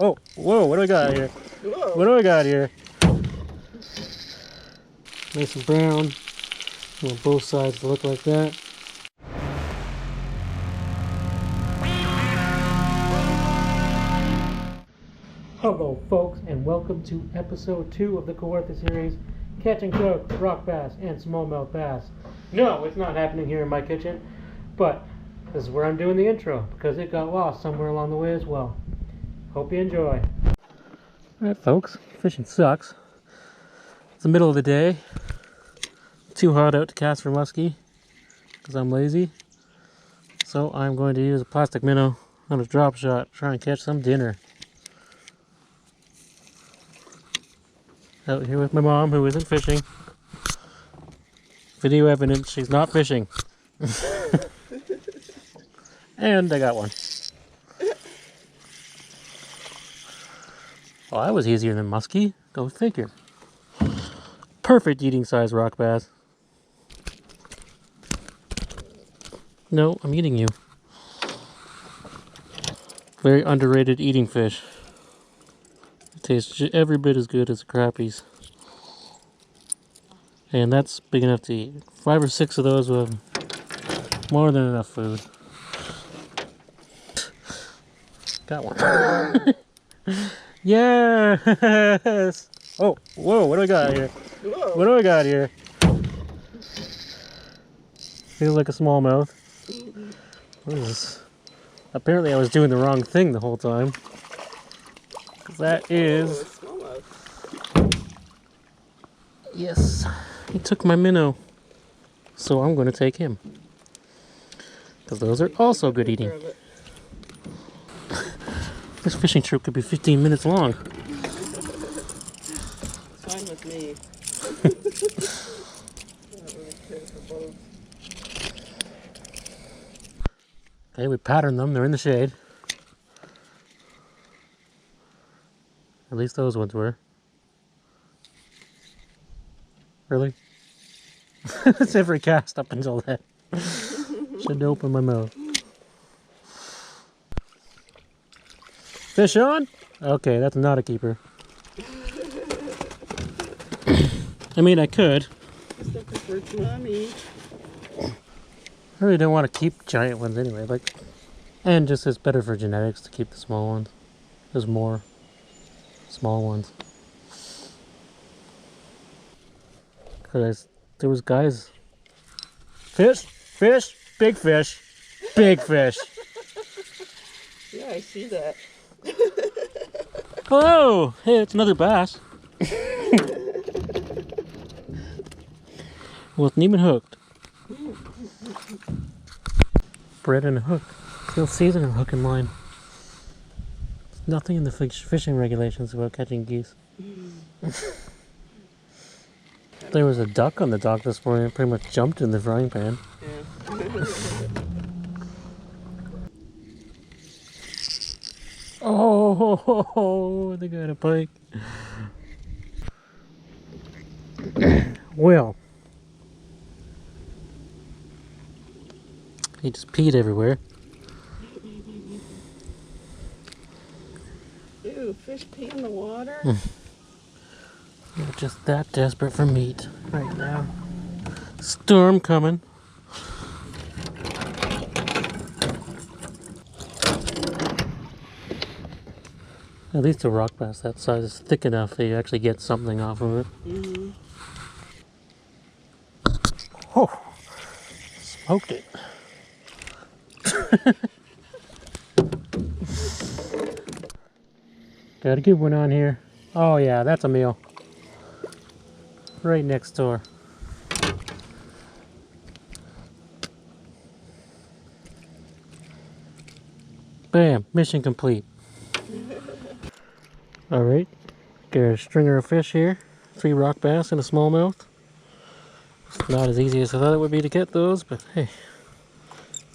Oh, whoa, what do we got here? Whoa. What do we got here? Nice and brown. I want both sides to look like that. Hello folks, and welcome to episode 2 of the Kawartha series, Catch and Cook, Rock Bass, and Smallmouth Bass. No, it's not happening here in my kitchen, but this is where I'm doing the intro, because it got lost somewhere along the way as well. Hope you enjoy. Alright folks, fishing sucks. It's the middle of the day. Too hot out to cast for muskie, because I'm lazy. So I'm going to use a plastic minnow on a drop shot to try and catch some dinner. Out here with my mom, who isn't fishing. Video evidence, she's not fishing. And I got one. Oh, that was easier than muskie. Go figure. Perfect eating size rock bass. No, I'm eating you. Very underrated eating fish. It tastes every bit as good as the crappies. And that's big enough to eat. 5 or 6 of those will have more than enough food. Got one. Yes! Oh, whoa, what do we got here? Whoa. What do we got here? Feels like a smallmouth. What is this? Apparently I was doing the wrong thing the whole time. That is... Smallmouth. Yes, he took my minnow. So I'm going to take him. Because those are also good eating. This fishing trip could be 15 minutes long. Fine with me. Okay, we patterned them. They're in the shade. At least those ones were. Really? It's every cast up until then. Shouldn't open my mouth. Fish on? Okay, that's not a keeper. I mean, I could. I still prefer to mommy. I really don't want to keep giant ones anyway. Like, and just it's better for genetics to keep the small ones. There's more small ones. Because there was guys. Fish, fish, big fish, big fish. Yeah, I see that. Hello! Hey, it's another bass. Wasn't even hooked. Bread and a hook. Still season and hook and line. There's nothing in the fishing regulations about catching geese. There was a duck on the dock this morning. It pretty much jumped in the frying pan. Yeah. Oh, they got a pike. Well, he just peed everywhere. Ew, fish pee in the water? We're just that desperate for meat right now. Storm coming. At least a rock bass that size is thick enough that you actually get something off of it. Mm-hmm. Oh, smoked it. Got a good one on here. Oh yeah, that's a meal. Right next door. Bam, mission complete. Alright, got a stringer of fish here. 3 rock bass and a smallmouth. It's not as easy as I thought it would be to get those, but hey,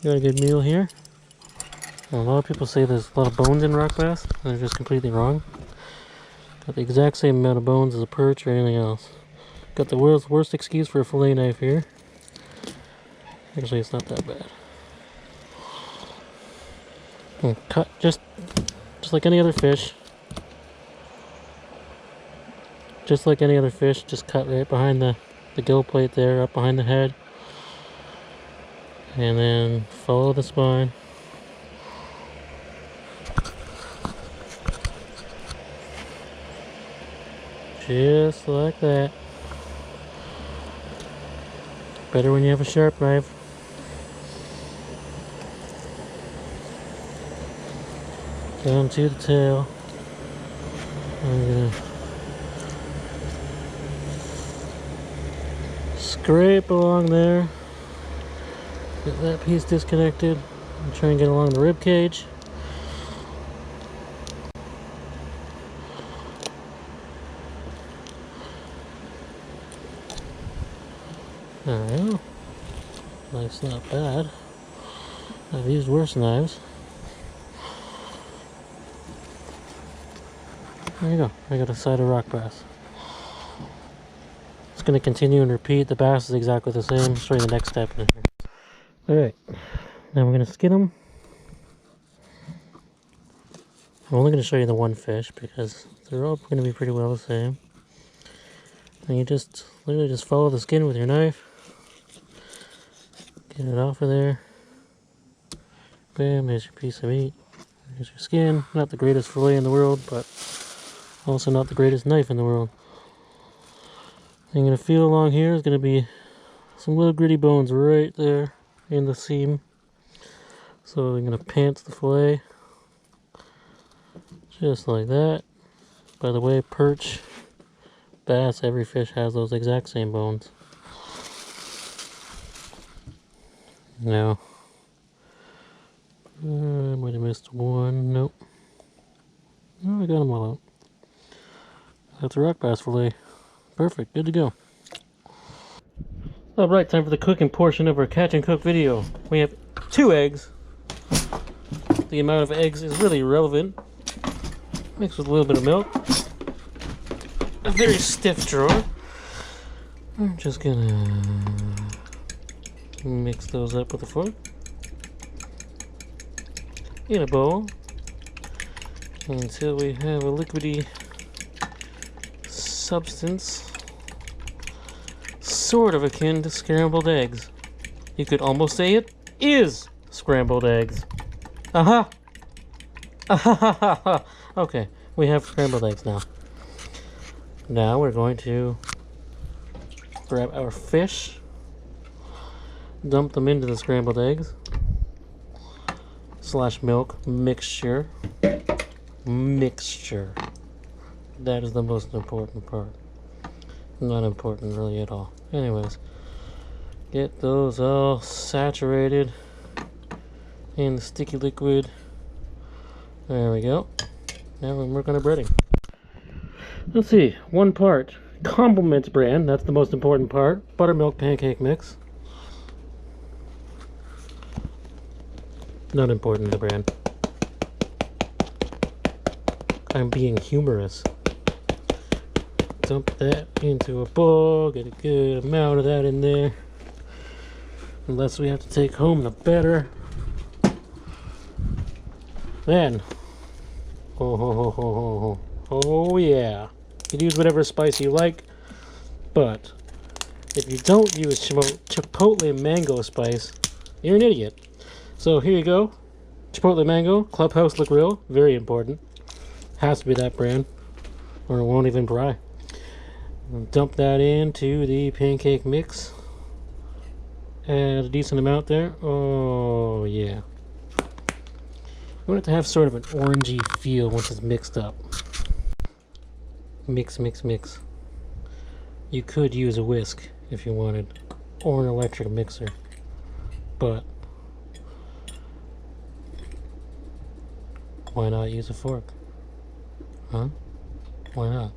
got a good meal here. A lot of people say there's a lot of bones in rock bass, and they're just completely wrong. Got the exact same amount of bones as a perch or anything else. Got the world's worst excuse for a fillet knife here. Actually, it's not that bad. And cut just like any other fish. just like any other fish, just cut right behind the gill plate there, up behind the head. And then follow the spine. Just like that. Better when you have a sharp knife. Down to the tail. I'm gonna scrape along there. Get that piece disconnected. And try and get along the rib cage. There we go. Knife's not bad. I've used worse knives. There you go. I got a side of rock bass. It's going to continue and repeat. The bass is exactly the same. I'll show you the next step in here. Alright. Now we're going to skin them. I'm only going to show you the one fish because they're all going to be pretty well the same. And you just literally just follow the skin with your knife. Get it off of there. Bam, there's your piece of meat. There's your skin. Not the greatest fillet in the world, but also not the greatest knife in the world. I'm going to feel along here is going to be some little gritty bones right there in the seam. So I'm going to pant the fillet. Just like that. By the way, perch, bass, every fish has those exact same bones. Now, I might have missed one. Nope. Oh, I got them all out. That's a rock bass fillet. Perfect. Good to go. Alright, time for the cooking portion of our catch and cook video. We have 2 eggs. The amount of eggs is really irrelevant. Mixed with a little bit of milk. A very stiff drawer. I'm just gonna mix those up with a fork in a bowl until we have a liquidy substance sort of akin to scrambled eggs. You could almost say it is scrambled eggs. Aha! Aha! Okay, we have scrambled eggs now. Now we're going to grab our fish, dump them into the scrambled eggs / milk mixture. That is the most important part. Not important really at all. Anyways, get those all saturated in the sticky liquid. There we go. Now we're working on breading. Let's see, 1 part Compliments brand, that's the most important part. Buttermilk pancake mix. Not important, the brand. I'm being humorous. Dump that into a bowl, get a good amount of that in there. The less we have to take home, the better. Then, oh yeah. You can use whatever spice you like, but if you don't use chipotle mango spice, you're an idiot. So here you go. Chipotle mango, Clubhouse La Grill, very important. Has to be that brand, or it won't even dry. Dump that into the pancake mix. Add a decent amount there. Oh yeah. You want it to have sort of an orangey feel once it's mixed up. Mix, mix, mix. You could use a whisk if you wanted, or an electric mixer, but why not use a fork? Huh? Why not?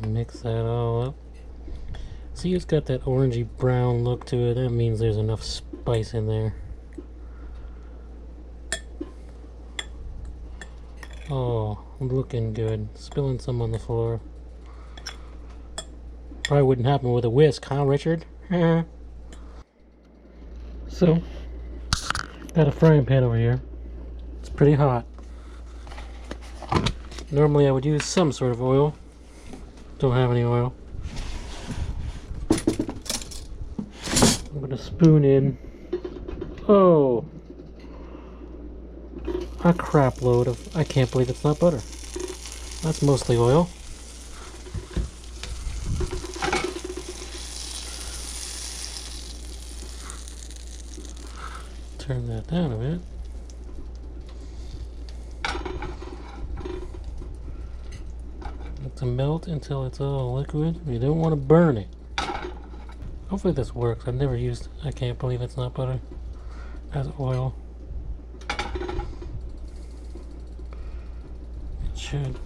Mix that all up. See, it's got that orangey brown look to it. That means there's enough spice in there. Oh, looking good. Spilling some on the floor. Probably wouldn't happen with a whisk, huh, Richard? So, got a frying pan over here. It's pretty hot. Normally I would use some sort of oil. don't have any oil. I'm gonna spoon in, oh, a crap load of, I can't believe it's not butter. That's mostly oil. Turn that down a bit. Let it melt until it's all liquid. You don't want to burn it. Hopefully this works. I've never used, I can't believe it's not butter, as oil. It should.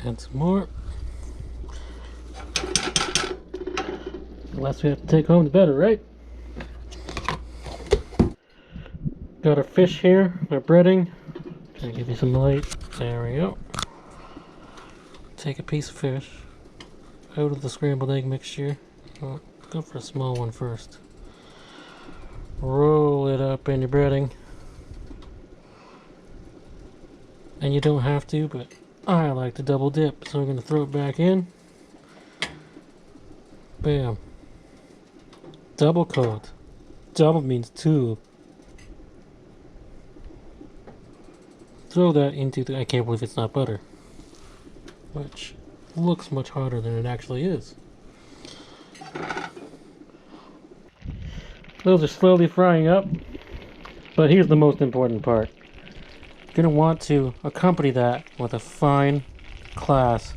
Add some more. The less we have to take home, the better, right? Got our fish here, our breading. Trying to give you some light. There we go. Take a piece of fish out of the scrambled egg mixture. Go for a small one first. Roll it up in your breading. And you don't have to, but I like to double dip, so I'm going to throw it back in. Bam. Double coat. Double means two. Throw that into the, I can't believe it's not butter, which looks much harder than it actually is. Those are slowly frying up, but here's the most important part. You're going to want to accompany that with a fine class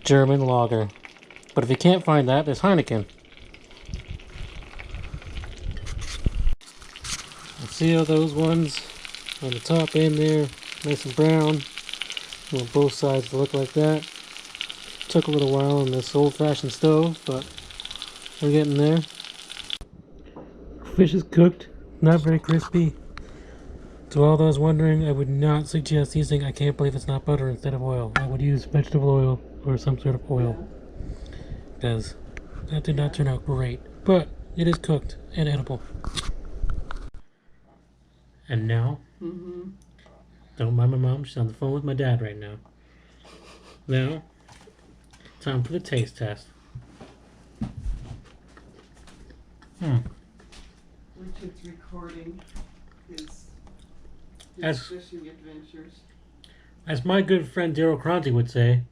German lager. But if you can't find that, there's Heineken. See how those ones on the top end there, nice and brown. I want both sides to look like that. Took a little while on this old-fashioned stove, but we're getting there. Fish is cooked, not very crispy. To all those wondering, I would not suggest using, I can't believe it's not butter instead of oil. I would use vegetable oil or some sort of oil, because that did not turn out great. But it is cooked and edible. And now, don't mind my mom, she's on the phone with my dad right now. Now, time for the taste test. Richard's recording his fishing adventures. As my good friend Daryl Cronty would say,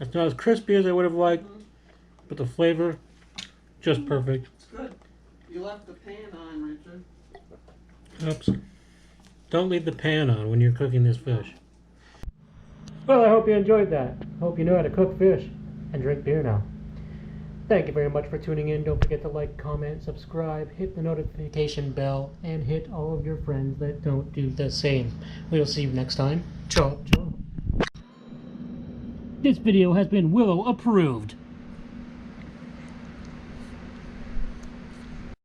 It's not as crispy as I would have liked, but the flavor, just perfect. It's good. You left the pan on, Richard. Oops. Don't leave the pan on when you're cooking this fish. Well, I hope you enjoyed that. Hope you know how to cook fish and drink beer now. Thank you very much for tuning in. Don't forget to like, comment, subscribe, hit the notification bell, and hit all of your friends that don't do the same. We'll see you next time. Ciao, ciao. This video has been Willow approved.